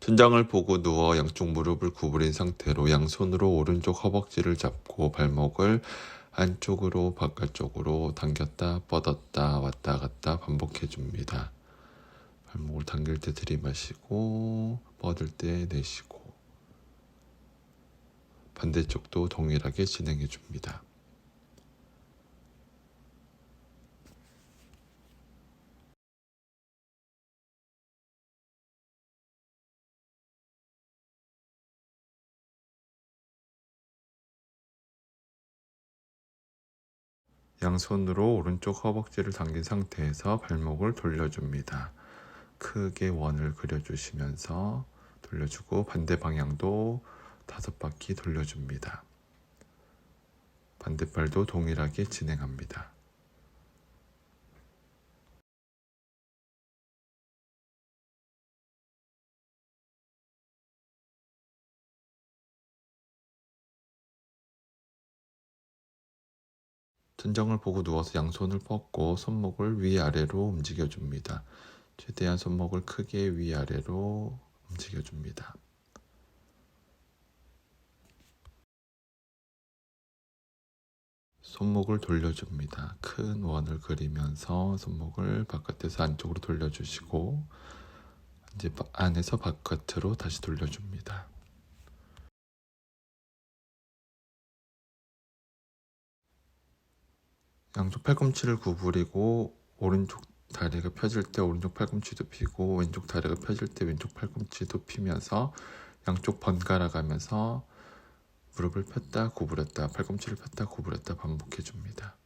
천장을 보고 누워 양쪽 무릎을 구부린 상태로 양손으로 오른쪽 허벅지를 잡고 발목을 안쪽으로 바깥쪽으로 당겼다 뻗었다 왔다 갔다 반복해 줍니다. 발목을 당길 때 들이마시고 뻗을 때 내쉬고 반대쪽도 동일하게 진행해 줍니다. 양손으로 오른쪽 허벅지를 당긴 상태에서 발목을 돌려줍니다. 크게 원을 그려주시면서 돌려주고 반대 방향도 5바퀴 돌려줍니다. 반대발도 동일하게 진행합니다. 천장을 보고 누워서 양손을 뻗고 손목을 위아래로 움직여줍니다. 최대한 손목을 크게 위아래로 움직여줍니다. 손목을 돌려줍니다. 큰 원을 그리면서 손목을 바깥에서 안쪽으로 돌려주시고 이제 안에서 바깥으로 다시 돌려줍니다. 양쪽 팔꿈치를 구부리고 오른쪽 다리가 펴질 때 오른쪽 팔꿈치도 펴고 왼쪽 다리가 펴질 때 왼쪽 팔꿈치도 펴면서 양쪽 번갈아 가면서 무릎을 폈다 구부렸다 팔꿈치를 폈다 구부렸다 반복해 줍니다.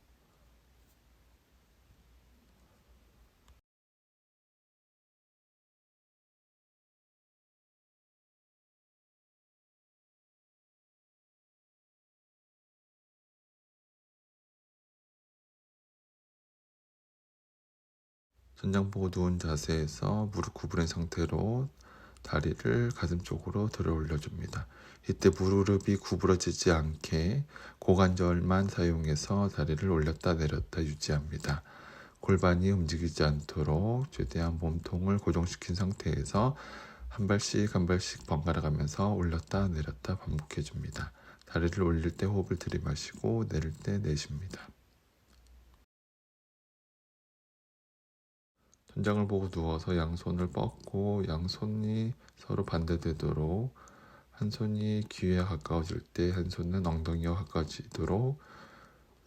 천장 보고 누운 자세에서 무릎 구부린 상태로 다리를 가슴 쪽으로 들어 올려줍니다. 이때 무릎이 구부러지지 않게 고관절만 사용해서 다리를 올렸다 내렸다 유지합니다. 골반이 움직이지 않도록 최대한 몸통을 고정시킨 상태에서 한 발씩 한 발씩 번갈아 가면서 올렸다 내렸다 반복해 줍니다. 다리를 올릴 때 호흡을 들이마시고 내릴 때 내쉽니다. 천장을 보고 누워서 양손을 뻗고 양손이 서로 반대되도록 한 손이 귀에 가까워질 때 한 손은 엉덩이와 가까워지도록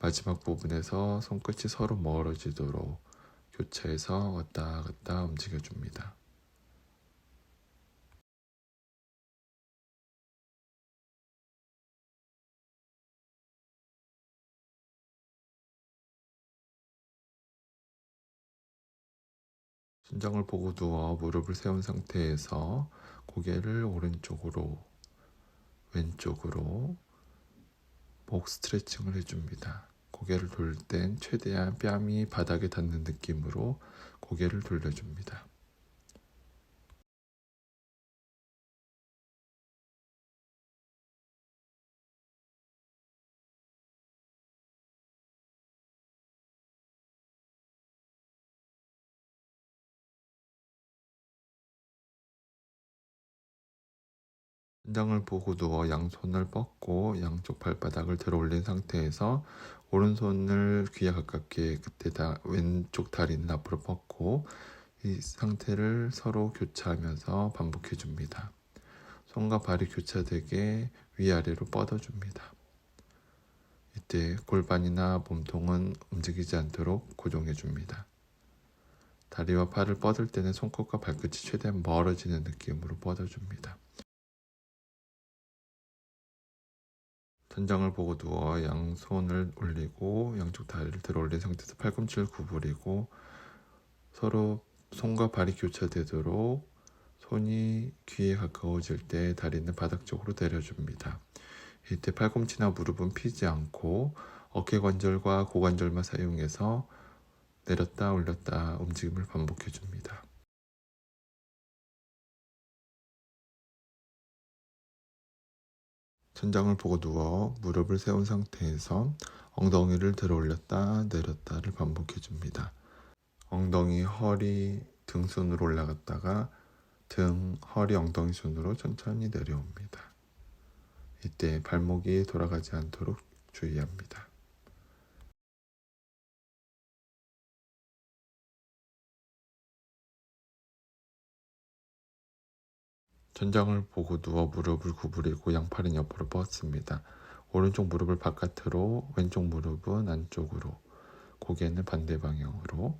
마지막 부분에서 손끝이 서로 멀어지도록 교차해서 왔다 갔다 움직여줍니다. 천장을 보고 누워 무릎을 세운 상태에서 고개를 오른쪽으로 왼쪽으로 목 스트레칭을 해줍니다. 고개를 돌릴 땐 최대한 뺨이 바닥에 닿는 느낌으로 고개를 돌려줍니다. 천장을 보고 누워 양손을 뻗고 양쪽 발바닥을 들어 올린 상태에서 오른손을 귀에 가깝게 그때다 왼쪽 다리는 앞으로 뻗고 이 상태를 서로 교차하면서 반복해 줍니다. 손과 발이 교차되게 위아래로 뻗어줍니다. 이때 골반이나 몸통은 움직이지 않도록 고정해 줍니다. 다리와 팔을 뻗을 때는 손끝과 발끝이 최대한 멀어지는 느낌으로 뻗어줍니다. 천장을 보고 누워 양손을 올리고 양쪽 다리를 들어 올린 상태에서 팔꿈치를 구부리고 서로 손과 발이 교차되도록 손이 귀에 가까워질 때 다리는 바닥 쪽으로 내려줍니다. 이때 팔꿈치나 무릎은 피지 않고 어깨관절과 고관절만 사용해서 내렸다 올렸다 움직임을 반복해 줍니다. 천장을 보고 누워 무릎을 세운 상태에서 엉덩이를 들어 올렸다 내렸다를 반복해 줍니다. 엉덩이, 허리, 등선으로 올라갔다가 등, 허리, 엉덩이 순으로 천천히 내려옵니다. 이때 발목이 돌아가지 않도록 주의합니다. 천장을 보고 누워 무릎을 구부리고 양팔은 옆으로 뻗습니다. 오른쪽 무릎을 바깥으로, 왼쪽 무릎은 안쪽으로, 고개는 반대 방향으로.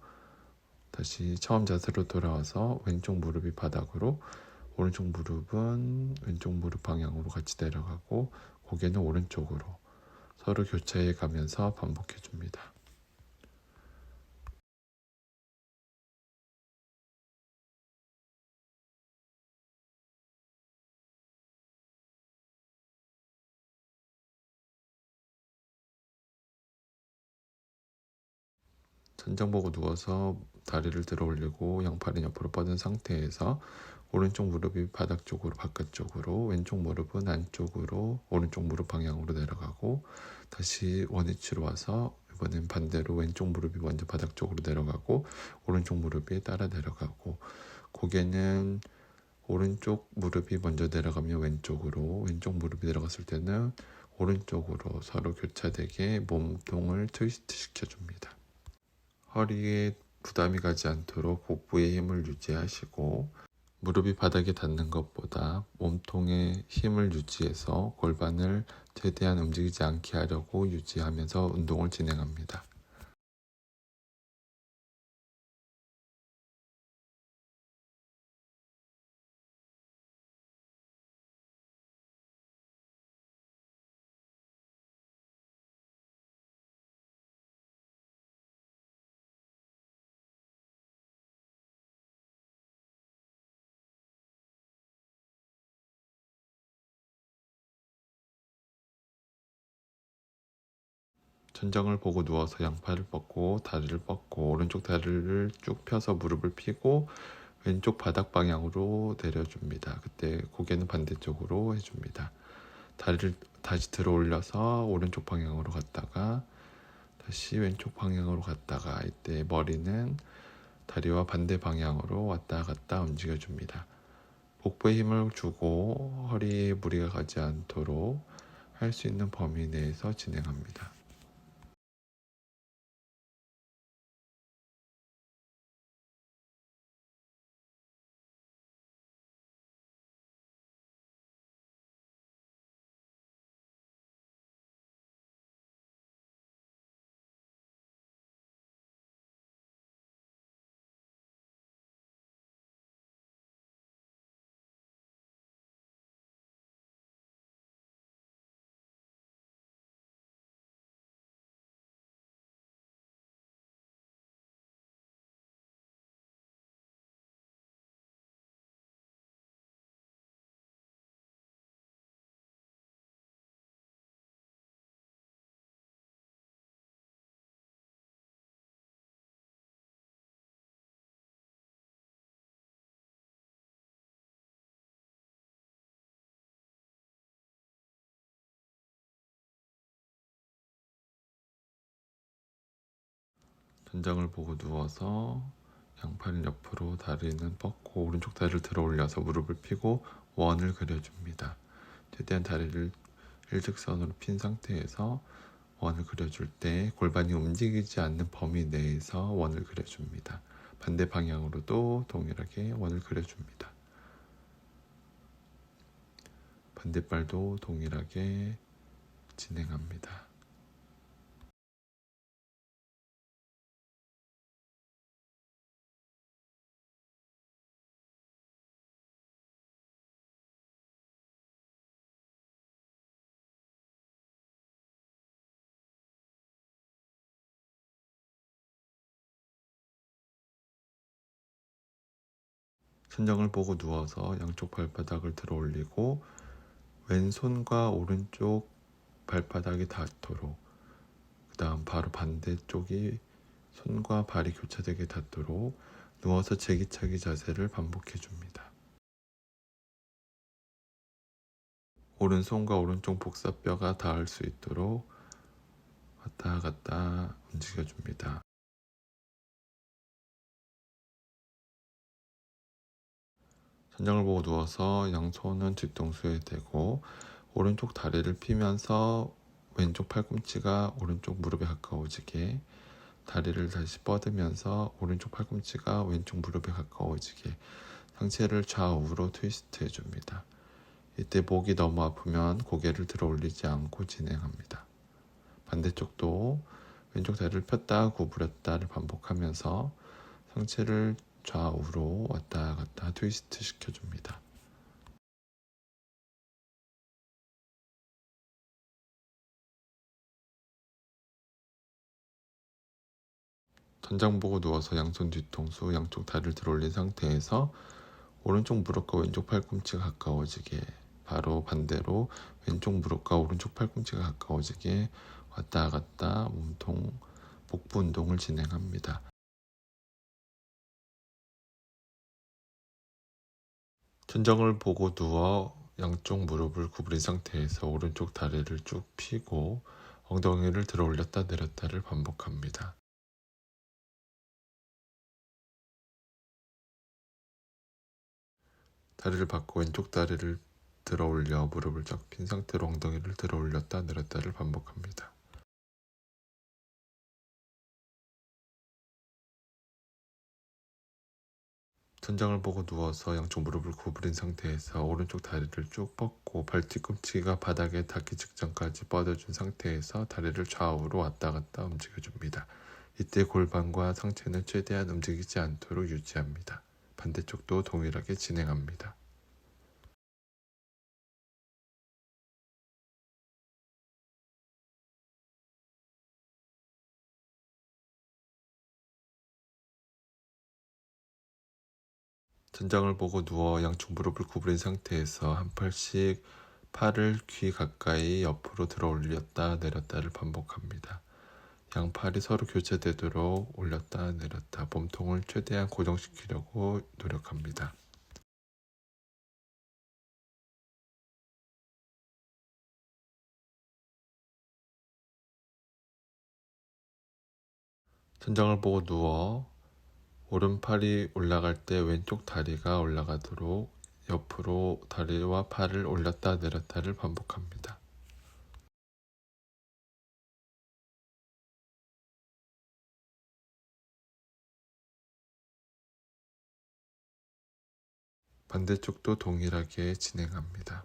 다시 처음 자세로 돌아와서 왼쪽 무릎이 바닥으로, 오른쪽 무릎은 왼쪽 무릎 방향으로 같이 내려가고 고개는 오른쪽으로 서로 교차해 가면서 반복해 줍니다. 천장 보고 누워서 다리를 들어 올리고 양팔은 옆으로 뻗은 상태에서 오른쪽 무릎이 바닥 쪽으로 바깥쪽으로, 왼쪽 무릎은 안쪽으로, 오른쪽 무릎 방향으로 내려가고, 다시 원위치로 와서 이번엔 반대로 왼쪽 무릎이 먼저 바닥 쪽으로 내려가고 오른쪽 무릎이 따라 내려가고, 고개는 오른쪽 무릎이 먼저 내려가면 왼쪽으로, 왼쪽 무릎이 내려갔을 때는 오른쪽으로 서로 교차되게 몸통을 트위스트 시켜줍니다. 허리에 부담이 가지 않도록 복부에 힘을 유지하시고, 무릎이 바닥에 닿는 것보다 몸통에 힘을 유지해서 골반을 최대한 움직이지 않게 하려고 유지하면서 운동을 진행합니다. 천장을 보고 누워서 양팔을 뻗고 다리를 뻗고, 오른쪽 다리를 쭉 펴서 무릎을 펴고 왼쪽 바닥 방향으로 내려줍니다. 그때 고개는 반대쪽으로 해줍니다. 다리를 다시 들어 올려서 오른쪽 방향으로 갔다가 다시 왼쪽 방향으로 갔다가, 이때 머리는 다리와 반대 방향으로 왔다 갔다 움직여줍니다. 복부에 힘을 주고 허리에 무리가 가지 않도록 할 수 있는 범위 내에서 진행합니다. 천장을 보고 누워서 양팔은 옆으로, 다리는 뻗고 오른쪽 다리를 들어 올려서 무릎을 펴고 원을 그려줍니다. 최대한 다리를 일직선으로 핀 상태에서 원을 그려줄 때 골반이 움직이지 않는 범위 내에서 원을 그려줍니다. 반대 방향으로도 동일하게 원을 그려줍니다. 반대발도 동일하게 진행합니다. 천장을 보고 누워서 양쪽 발바닥을 들어 올리고 왼손과 오른쪽 발바닥이 닿도록, 그 다음 바로 반대쪽이 손과 발이 교차되게 닿도록 누워서 제기차기 자세를 반복해 줍니다. 오른손과 오른쪽 복사뼈가 닿을 수 있도록 왔다 갔다 움직여 줍니다. 천장을 보고 누워서 양손은 뒤통수에 대고 오른쪽 다리를 펴면서 왼쪽 팔꿈치가 오른쪽 무릎에 가까워지게, 다리를 다시 뻗으면서 오른쪽 팔꿈치가 왼쪽 무릎에 가까워지게 상체를 좌우로 트위스트 해줍니다. 이때 목이 너무 아프면 고개를 들어 올리지 않고 진행합니다. 반대쪽도 왼쪽 다리를 폈다 구부렸다를 반복하면서 상체를 좌우로 왔다 갔다 트위스트 시켜줍니다. 천장 보고 누워서 양손 뒤통수, 양쪽 다리를 들어 올린 상태에서 오른쪽 무릎과 왼쪽 팔꿈치가 가까워지게, 바로 반대로 왼쪽 무릎과 오른쪽 팔꿈치가 가까워지게 왔다 갔다 몸통, 복부 운동을 진행합니다. 천장을 보고 누워 양쪽 무릎을 구부린 상태에서 오른쪽 다리를 쭉 펴고 엉덩이를 들어 올렸다 내렸다를 반복합니다. 다리를 받고 왼쪽 다리를 들어 올려 무릎을 쫙 핀 상태로 엉덩이를 들어 올렸다 내렸다를 반복합니다. 천장을 보고 누워서 양쪽 무릎을 구부린 상태에서 오른쪽 다리를 쭉 뻗고 발 뒤꿈치가 바닥에 닿기 직전까지 뻗어준 상태에서 다리를 좌우로 왔다 갔다 움직여줍니다. 이때 골반과 상체는 최대한 움직이지 않도록 유지합니다. 반대쪽도 동일하게 진행합니다. 천장을 보고 누워 양쪽 무릎을 구부린 상태에서 한 팔씩 팔을 귀 가까이 옆으로 들어 올렸다 내렸다를 반복합니다. 양팔이 서로 교차되도록 올렸다 내렸다 몸통을 최대한 고정시키려고 노력합니다. 천장을 보고 누워 오른팔이 올라갈 때 왼쪽 다리가 올라가도록 옆으로 다리와 팔을 올렸다 내렸다를 반복합니다. 반대쪽도 동일하게 진행합니다.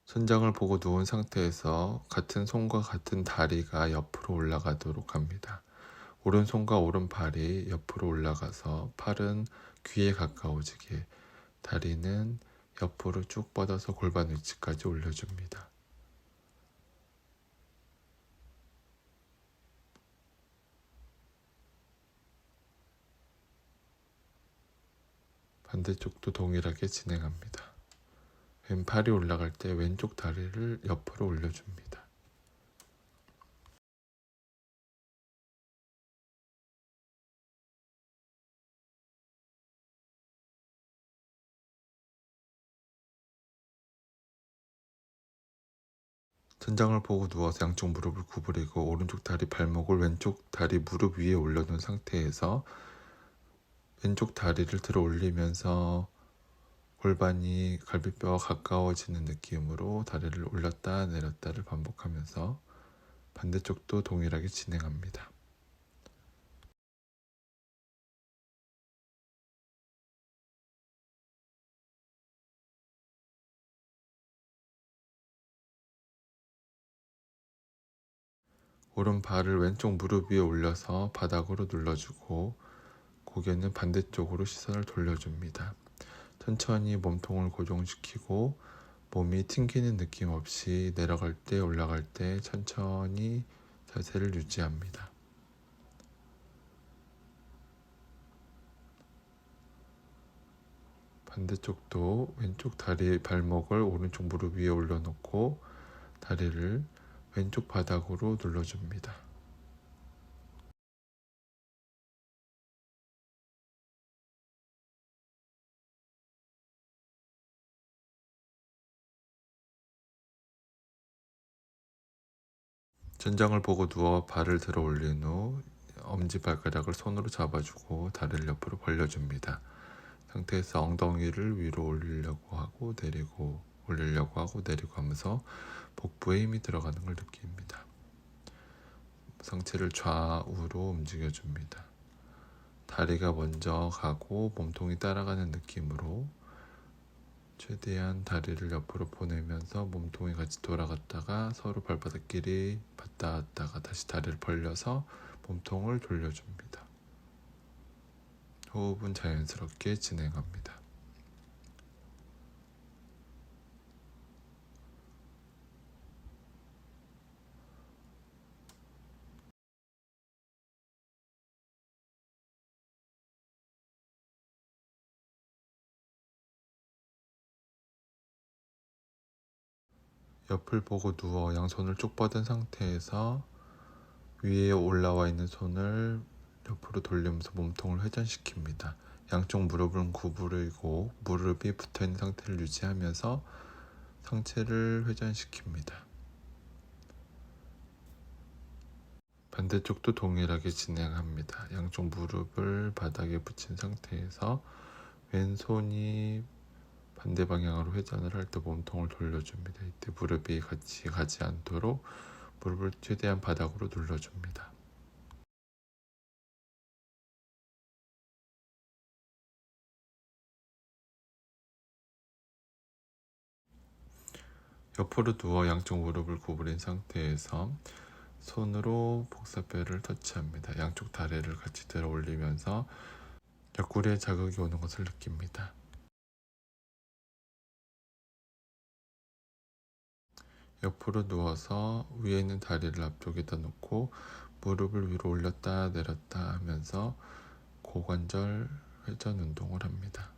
천장을 보고 누운 상태에서 같은 손과 같은 다리가 옆으로 올라가도록 합니다. 오른손과 오른발이 옆으로 올라가서 팔은 귀에 가까워지게, 다리는 옆으로 쭉 뻗어서 골반 위치까지 올려줍니다. 반대쪽도 동일하게 진행합니다. 왼팔이 올라갈 때 왼쪽 다리를 옆으로 올려줍니다. 천장을 보고 누워서 양쪽 무릎을 구부리고 오른쪽 다리 발목을 왼쪽 다리 무릎 위에 올려놓은 상태에서 왼쪽 다리를 들어 올리면서 골반이 갈비뼈와 가까워지는 느낌으로 다리를 올렸다 내렸다를 반복하면서 반대쪽도 동일하게 진행합니다. 오른발을 왼쪽 무릎 위에 올려서 바닥으로 눌러주고 고개는 반대쪽으로 시선을 돌려줍니다. 천천히 몸통을 고정시키고 몸이 튕기는 느낌 없이 내려갈 때 올라갈 때 천천히 자세를 유지합니다. 반대쪽도 왼쪽 다리 발목을 오른쪽 무릎 위에 올려놓고 다리를 왼쪽 바닥으로 눌러줍니다. 천장을 보고 누워 발을 들어 올린 후 엄지발가락을 손으로 잡아주고 다리를 옆으로 벌려줍니다. 상태에서 엉덩이를 위로 올리려고 하고 내리고 올리려고 하고 내리고 하면서 복부에 힘이 들어가는 걸 느낍니다. 상체를 좌우로 움직여줍니다. 다리가 먼저 가고 몸통이 따라가는 느낌으로 최대한 다리를 옆으로 보내면서 몸통이 같이 돌아갔다가 서로 발바닥끼리 닿았다가 다시 다리를 벌려서 몸통을 돌려줍니다. 호흡은 자연스럽게 진행합니다. 옆을 보고 누워 양손을 쭉 뻗은 상태에서 위에 올라와 있는 손을 옆으로 돌리면서 몸통을 회전시킵니다. 양쪽 무릎은 구부리고 무릎이 붙어있는 상태를 유지하면서 상체를 회전시킵니다. 반대쪽도 동일하게 진행합니다. 양쪽 무릎을 바닥에 붙인 상태에서 왼손이 반대 방향으로 회전을 할 때 몸통을 돌려줍니다. 이때 무릎이 같이 가지 않도록 무릎을 최대한 바닥으로 눌러줍니다. 옆으로 누워 양쪽 무릎을 구부린 상태에서 손으로 복사뼈를 터치합니다. 양쪽 다리를 같이 들어 올리면서 옆구리에 자극이 오는 것을 느낍니다. 옆으로 누워서 위에 있는 다리를 앞쪽에다 놓고 무릎을 위로 올렸다 내렸다 하면서 고관절 회전 운동을 합니다.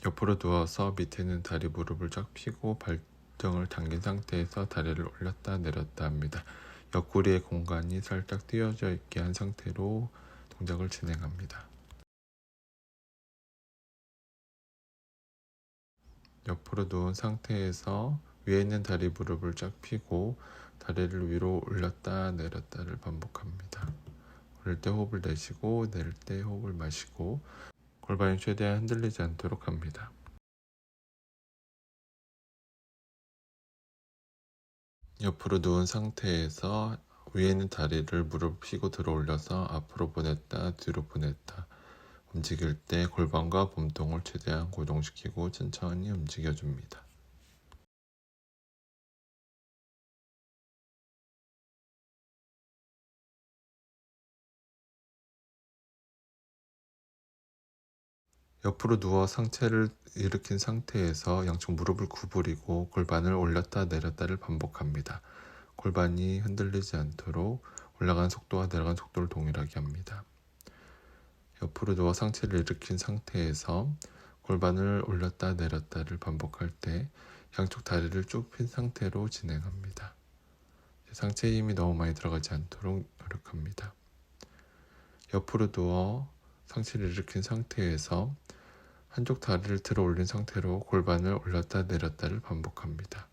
옆으로 누워서 밑에 있는 다리 무릎을 쫙 펴고 발등을 당긴 상태에서 다리를 올렸다 내렸다 합니다. 옆구리의 공간이 살짝 띄어져 있게 한 상태로 동작을 진행합니다. 옆으로 누운 상태에서 위에 있는 다리 무릎을 쫙 펴고 다리를 위로 올렸다 내렸다를 반복합니다. 올릴 때 호흡을 내쉬고 내릴 때 호흡을 마시고 골반이 최대한 흔들리지 않도록 합니다. 옆으로 누운 상태에서 위에 있는 다리를 무릎 펴고 들어 올려서 앞으로 보냈다 뒤로 보냈다 움직일 때 골반과 몸통을 최대한 고정시키고 천천히 움직여줍니다. 옆으로 누워 상체를 일으킨 상태에서 양쪽 무릎을 구부리고 골반을 올렸다 내렸다를 반복합니다. 골반이 흔들리지 않도록 올라가는 속도와 내려가는 속도를 동일하게 합니다. 옆으로 누워 상체를 일으킨 상태에서 골반을 올렸다 내렸다를 반복할 때 양쪽 다리를 쭉 핀 상태로 진행합니다. 상체에 힘이 너무 많이 들어가지 않도록 노력합니다. 옆으로 누워 상체를 일으킨 상태에서 한쪽 다리를 들어 올린 상태로 골반을 올렸다 내렸다를 반복합니다.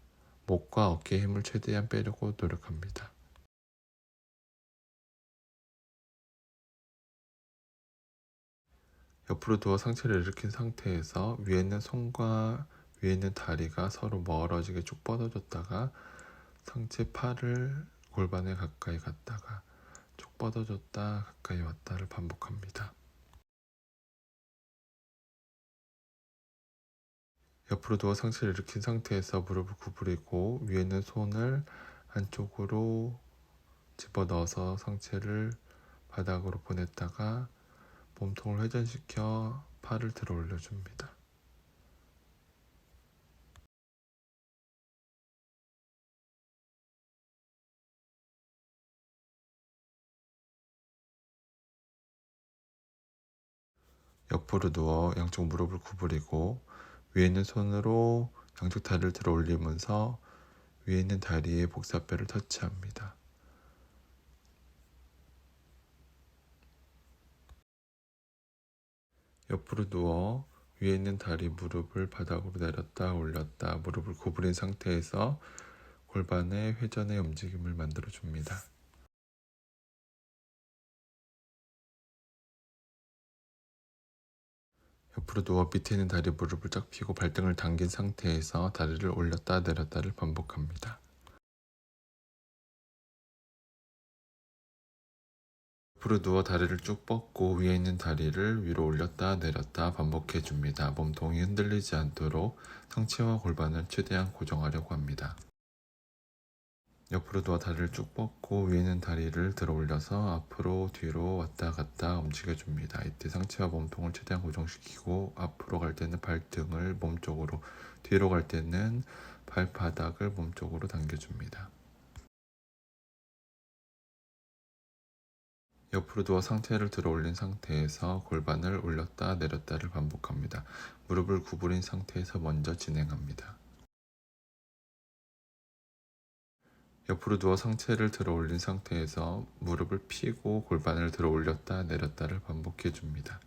목과 어깨에 힘을 최대한 빼려고 노력합니다. 옆으로 누워 상체를 일으킨 상태에서 위에 있는 손과 위에 있는 다리가 서로 멀어지게 쭉 뻗어졌다가 상체 팔을 골반에 가까이 갔다가 쭉 뻗어졌다 가까이 왔다를 반복합니다. 옆으로 누워 상체를 일으킨 상태에서 무릎을 구부리고 위에 있는 손을 안쪽으로 집어넣어서 상체를 바닥으로 보냈다가 몸통을 회전시켜 팔을 들어 올려줍니다. 옆으로 누워 양쪽 무릎을 구부리고 위에 있는 손으로 양쪽 다리를 들어 올리면서 위에 있는 다리에 복사뼈를 터치합니다. 옆으로 누워 위에 있는 다리 무릎을 바닥으로 내렸다 올렸다 무릎을 구부린 상태에서 골반의 회전의 움직임을 만들어 줍니다. 옆으로 누워 밑에 있는 다리 무릎을 쫙 펴고 발등을 당긴 상태에서 다리를 올렸다 내렸다를 반복합니다. 옆으로 누워 다리를 쭉 뻗고 위에 있는 다리를 위로 올렸다 내렸다 반복해 줍니다. 몸통이 흔들리지 않도록 상체와 골반을 최대한 고정하려고 합니다. 옆으로 누워 다리를 쭉 뻗고 위에 있는 다리를 들어 올려서 앞으로 뒤로 왔다 갔다 움직여 줍니다. 이때 상체와 몸통을 최대한 고정시키고 앞으로 갈 때는 발등을 몸쪽으로, 뒤로 갈 때는 발바닥을 몸쪽으로 당겨줍니다. 옆으로 누워 상체를 들어 올린 상태에서 골반을 올렸다 내렸다를 반복합니다. 무릎을 구부린 상태에서 먼저 진행합니다. 옆으로 누워 상체를 들어 올린 상태에서 무릎을 펴고 골반을 들어 올렸다 내렸다를 반복해 줍니다.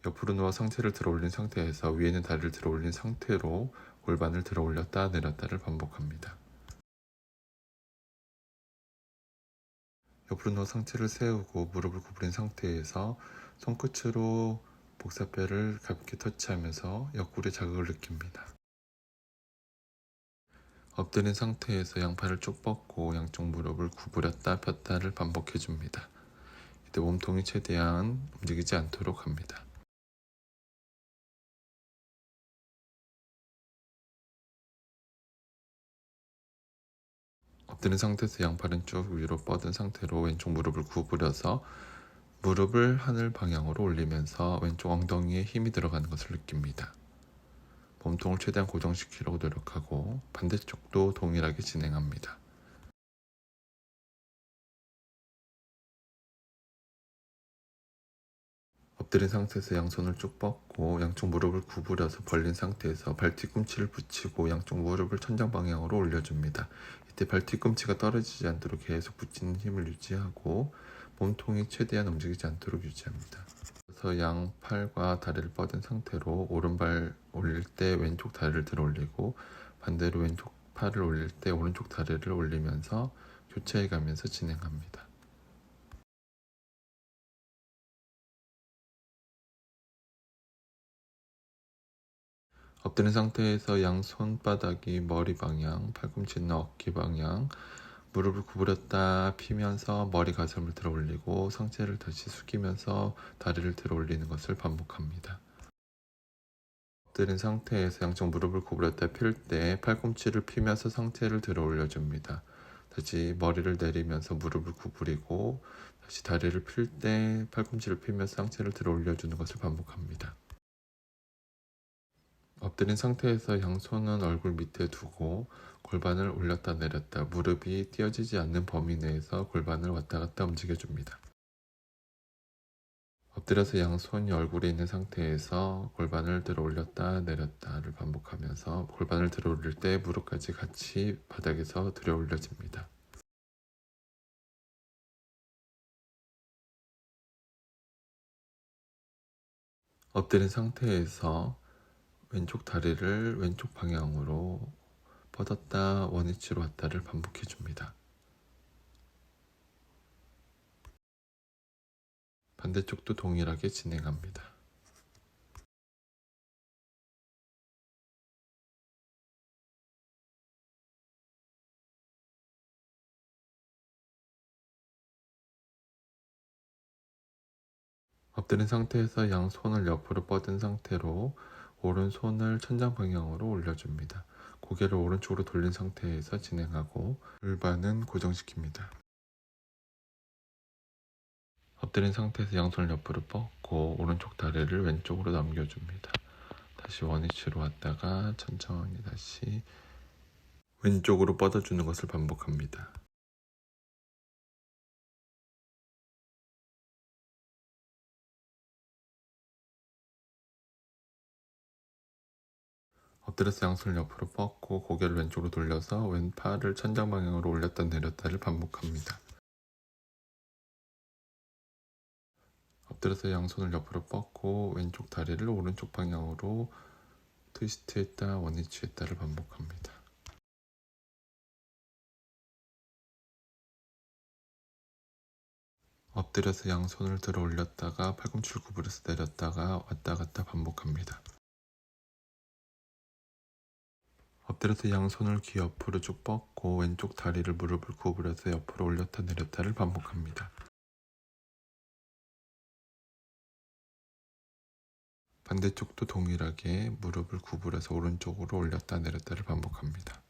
옆으로 누워 상체를 들어 올린 상태에서 위에 있는 다리를 들어 올린 상태로 골반을 들어 올렸다 내렸다를 반복합니다. 옆으로 누워 상체를 세우고 무릎을 구부린 상태에서 손끝으로 복사뼈를 가볍게 터치하면서 옆구리에 자극을 느낍니다. 엎드린 상태에서 양팔을 쭉 뻗고 양쪽 무릎을 구부렸다 폈다를 반복해 줍니다. 이때 몸통이 최대한 움직이지 않도록 합니다. 엎드린 상태에서 양팔은 쭉 위로 뻗은 상태로 왼쪽 무릎을 구부려서 무릎을 하늘 방향으로 올리면서 왼쪽 엉덩이에 힘이 들어가는 것을 느낍니다. 몸통을 최대한 고정시키려고 노력하고 반대쪽도 동일하게 진행합니다. 엎드린 상태에서 양손을 쭉 뻗고 양쪽 무릎을 구부려서 벌린 상태에서 발 뒤꿈치를 붙이고 양쪽 무릎을 천장 방향으로 올려줍니다. 이때 발 뒤꿈치가 떨어지지 않도록 계속 붙이는 힘을 유지하고 몸통이 최대한 움직이지 않도록 유지합니다. 그래서 양팔과 다리를 뻗은 상태로 오른발 올릴 때 왼쪽 다리를 들어 올리고 반대로 왼쪽 팔을 올릴 때 오른쪽 다리를 올리면서 교차해 가면서 진행합니다. 엎드린 상태에서 양 손바닥이 머리 방향, 팔꿈치는 어깨 방향, 무릎을 구부렸다 피면서 머리 가슴을 들어 올리고 상체를 다시 숙이면서 다리를 들어 올리는 것을 반복합니다. 엎드린 상태에서 양쪽 무릎을 구부렸다 필 때 팔꿈치를 피면서 상체를 들어 올려줍니다. 다시 머리를 내리면서 무릎을 구부리고 다시 다리를 필 때 팔꿈치를 피면서 상체를 들어 올려주는 것을 반복합니다. 엎드린 상태에서 양손은 얼굴 밑에 두고 골반을 올렸다 내렸다 무릎이 띄어지지 않는 범위 내에서 골반을 왔다 갔다 움직여줍니다. 엎드려서 양손이 얼굴에 있는 상태에서 골반을 들어 올렸다 내렸다를 반복하면서 골반을 들어 올릴 때 무릎까지 같이 바닥에서 들어 올려집니다. 엎드린 상태에서 왼쪽 다리를 왼쪽 방향으로 뻗었다 원위치로 왔다를 반복해 줍니다. 반대쪽도 동일하게 진행합니다. 엎드린 상태에서 양손을 옆으로 뻗은 상태로 오른손을 천장 방향으로 올려줍니다. 고개를 오른쪽으로 돌린 상태에서 진행하고 골반은 고정시킵니다. 엎드린 상태에서 양손을 옆으로 뻗고 오른쪽 다리를 왼쪽으로 넘겨줍니다. 다시 원위치로 왔다가 천천히 다시 왼쪽으로 뻗어주는 것을 반복합니다. 엎드려서 양손을 옆으로 뻗고 고개를 왼쪽으로 돌려서 왼팔을 천장 방향으로 올렸다 내렸다를 반복합니다. 엎드려서 양손을 옆으로 뻗고 왼쪽 다리를 오른쪽 방향으로 트위스트했다 원위치했다를 반복합니다. 엎드려서 양손을 들어 올렸다가 팔꿈치를 구부려서 내렸다가 왔다 갔다 반복합니다. 엎드려서 양손을 귀 옆으로 쭉 뻗고 왼쪽 다리를 무릎을 구부려서 옆으로 올렸다 내렸다를 반복합니다. 반대쪽도 동일하게 무릎을 구부려서 오른쪽으로 올렸다 내렸다를 반복합니다.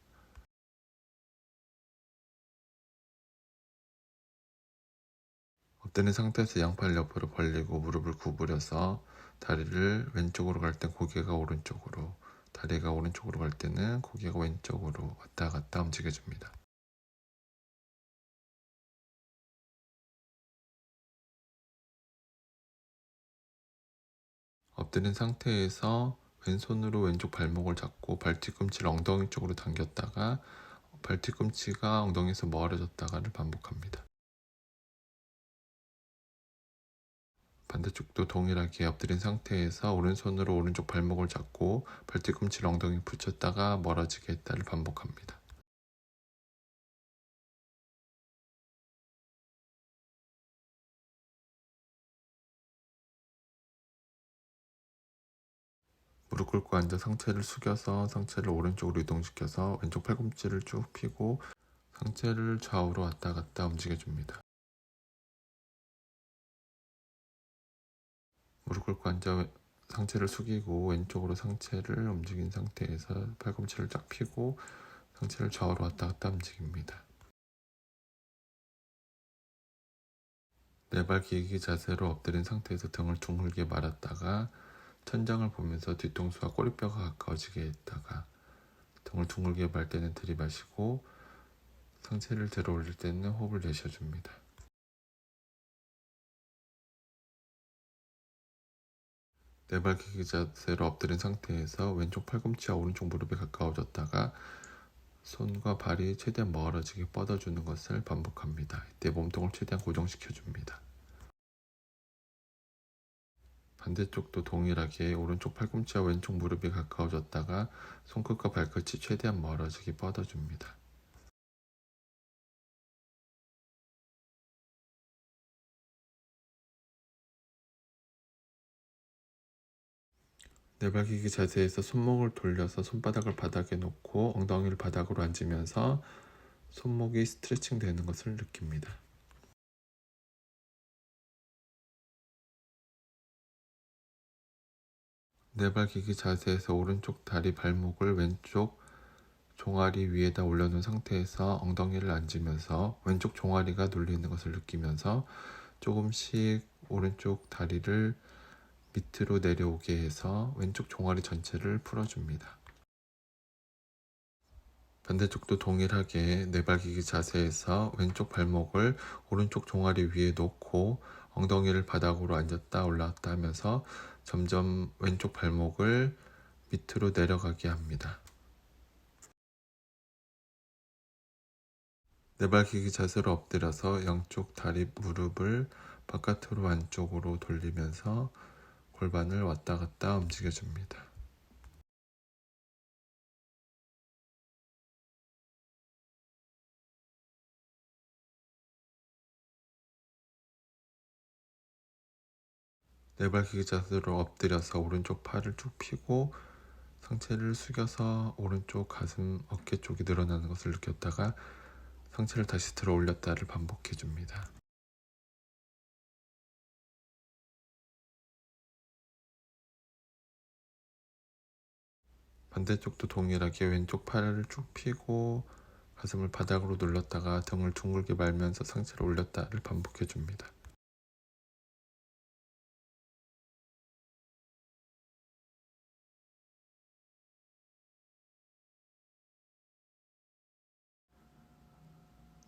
엎드린 상태에서 양팔 옆으로 벌리고 무릎을 구부려서 다리를 왼쪽으로 갈 땐 고개가 오른쪽으로, 다리가 오른쪽으로 갈 때는 고개가 왼쪽으로 왔다 갔다 움직여줍니다. 엎드린 상태에서 왼손으로 왼쪽 발목을 잡고 발뒤꿈치를 엉덩이 쪽으로 당겼다가 발뒤꿈치가 엉덩이에서 멀어졌다가를 반복합니다. 반대쪽도 동일하게 엎드린 상태에서 오른손으로 오른쪽 발목을 잡고 발뒤꿈치를 엉덩이에 붙였다가 멀어지게 했다를 반복합니다. 무릎 꿇고 앉아 상체를 숙여서 상체를 오른쪽으로 이동시켜서 왼쪽 팔꿈치를 쭉 펴고 상체를 좌우로 왔다 갔다 움직여줍니다. 무릎 꿇고 앉아 상체를 숙이고 왼쪽으로 상체를 움직인 상태에서 팔꿈치를 쫙 펴고 상체를 좌우로 왔다 갔다 움직입니다. 네 발 기기 자세로 엎드린 상태에서 등을 둥글게 말았다가 천장을 보면서 뒤통수와 꼬리뼈가 가까워지게 했다가 등을 둥글게 말 때는 들이마시고 상체를 들어 올릴 때는 호흡을 내쉬어줍니다. 네 발 기기 자세로 엎드린 상태에서 왼쪽 팔꿈치와 오른쪽 무릎에 가까워졌다가 손과 발이 최대한 멀어지게 뻗어주는 것을 반복합니다. 이때 몸통을 최대한 고정시켜줍니다. 반대쪽도 동일하게 오른쪽 팔꿈치와 왼쪽 무릎이 가까워졌다가 손끝과 발끝이 최대한 멀어지게 뻗어줍니다. 네발기기 자세에서 손목을 돌려서 손바닥을 바닥에 놓고 엉덩이를 바닥으로 앉으면서 손목이 스트레칭 되는 것을 느낍니다. 네발기기 자세에서 오른쪽 다리 발목을 왼쪽 종아리 위에다 올려놓은 상태에서 엉덩이를 앉으면서 왼쪽 종아리가 눌리는 것을 느끼면서 조금씩 오른쪽 다리를 밑으로 내려오게 해서 왼쪽 종아리 전체를 풀어줍니다. 반대쪽도 동일하게 네발기기 자세에서 왼쪽 발목을 오른쪽 종아리 위에 놓고 엉덩이를 바닥으로 앉았다 올라왔다 하면서 점점 왼쪽 발목을 밑으로 내려가게 합니다. 네발기기 자세로 엎드려서 양쪽 다리 무릎을 바깥으로 안쪽으로 돌리면서 골반을 왔다 갔다 움직여줍니다. 네발기기 자세로 엎드려서 오른쪽 팔을 쭉 펴고 상체를 숙여서 오른쪽 가슴 어깨 쪽이 늘어나는 것을 느꼈다가 상체를 다시 들어 올렸다를 반복해 줍니다. 반대쪽도 동일하게 왼쪽 팔을 쭉 펴고 가슴을 바닥으로 눌렀다가 등을 둥글게 말면서 상체를 올렸다를 반복해 줍니다.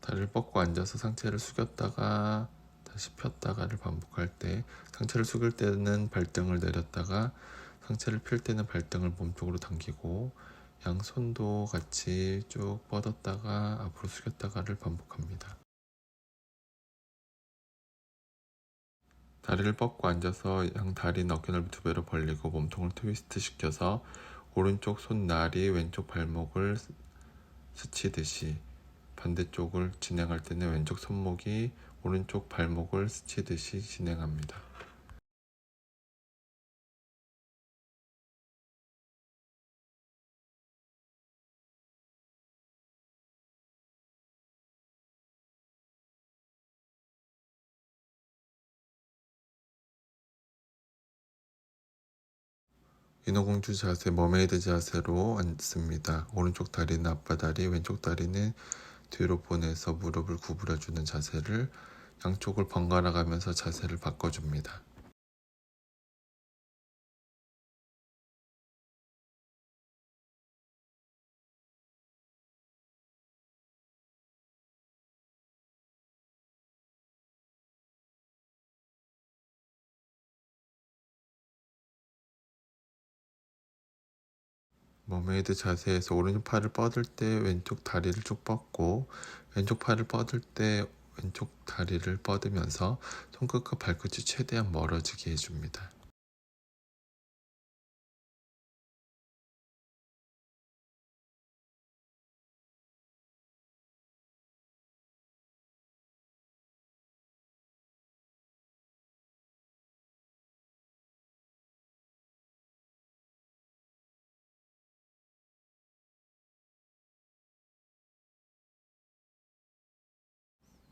다리를 뻗고 앉아서 상체를 숙였다가 다시 폈다가를 반복할 때 상체를 숙일 때는 발등을 내렸다가 상체를 펼 때는 발등을 몸쪽으로 당기고 양손도 같이 쭉 뻗었다가 앞으로 숙였다가를 반복합니다. 다리를 뻗고 앉아서 양 다리는 어깨넓이 2배로 벌리고 몸통을 트위스트 시켜서 오른쪽 손날이 왼쪽 발목을 스치듯이, 반대쪽을 진행할 때는 왼쪽 손목이 오른쪽 발목을 스치듯이 진행합니다. 인어공주 자세, 머메이드 자세로 앉습니다. 오른쪽 다리는 앞바다리, 왼쪽 다리는 뒤로 보내서 무릎을 구부려주는 자세를 양쪽을 번갈아 가면서 자세를 바꿔줍니다. 머메이드 자세에서 오른쪽 팔을 뻗을 때 왼쪽 다리를 쭉 뻗고, 왼쪽 팔을 뻗을 때 왼쪽 다리를 뻗으면서 손끝과 발끝이 최대한 멀어지게 해줍니다.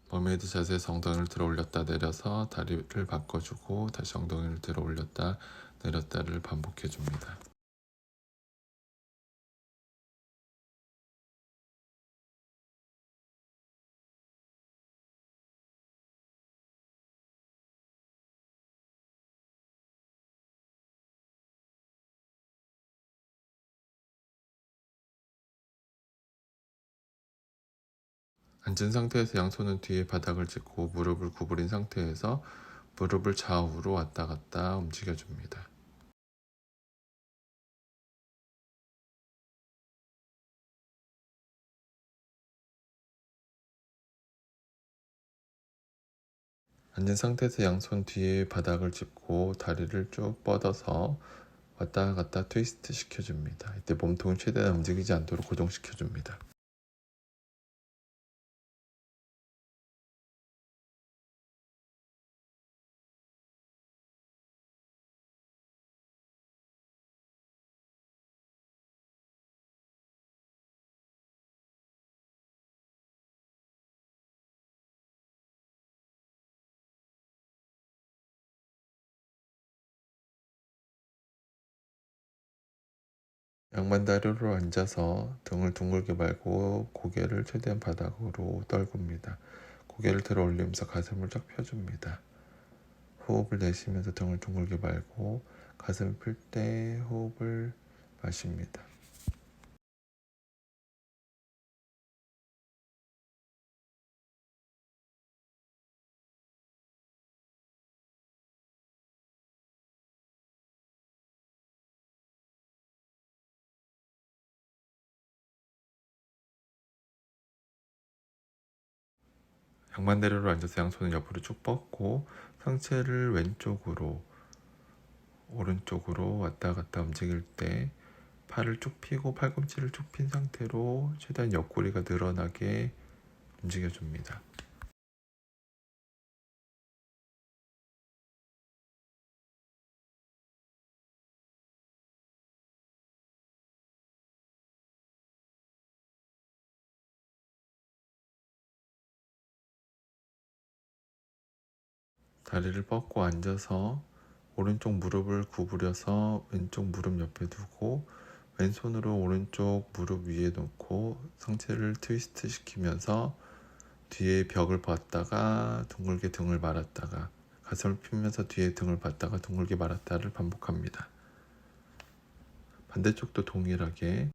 머메이드 자세에서 엉덩이를 들어 올렸다 내려서 다리를 바꿔주고 다시 엉덩이를 들어 올렸다 내렸다를 반복해줍니다. 앉은 상태에서 양손은 뒤에 바닥을 짚고 무릎을 구부린 상태에서 무릎을 좌우로 왔다 갔다 움직여줍니다. 앉은 상태에서 양손 뒤에 바닥을 짚고 다리를 쭉 뻗어서 왔다 갔다 트위스트 시켜줍니다. 이때 몸통을 최대한 움직이지 않도록 고정시켜줍니다. 양반다리로 앉아서 등을 둥글게 말고 고개를 최대한 바닥으로 떨굽니다. 고개를 들어 올리면서 가슴을 쫙 펴줍니다. 호흡을 내쉬면서 등을 둥글게 말고 가슴을 필 때 호흡을 마십니다. 양반다리로 앉아서 양손을 옆으로 쭉 뻗고 상체를 왼쪽으로 오른쪽으로 왔다 갔다 움직일 때 팔을 쭉 펴고 팔꿈치를 쭉 핀 상태로 최대한 옆구리가 늘어나게 움직여줍니다. 다리를 뻗고 앉아서 오른쪽 무릎을 구부려서 왼쪽 무릎 옆에 두고 왼손으로 오른쪽 무릎 위에 놓고 상체를 트위스트 시키면서 뒤에 벽을 봤다가 둥글게 등을 말았다가 가슴을 펴면서 뒤에 등을 봤다가 둥글게 말았다를 반복합니다. 반대쪽도 동일하게